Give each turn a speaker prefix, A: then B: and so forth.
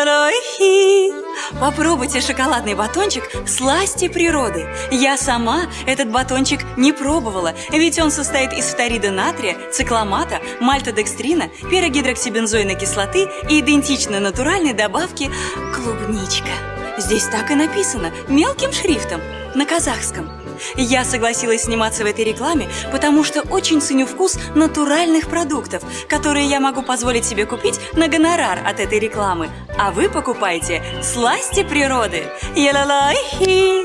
A: Елалалайхи. Попробуйте шоколадный батончик «Сласти природы». Я сама этот батончик не пробовала, ведь он состоит из фторида натрия, цикламата, мальтодекстрина, пирогидроксибензойной кислоты и идентичной натуральной добавки клубничка. Здесь так и написано, мелким шрифтом, на казахском. Я согласилась сниматься в этой рекламе, потому что очень ценю вкус натуральных продуктов, которые я могу позволить себе купить на гонорар от этой рекламы. А вы покупайте «Сласти природы». Елалайхи!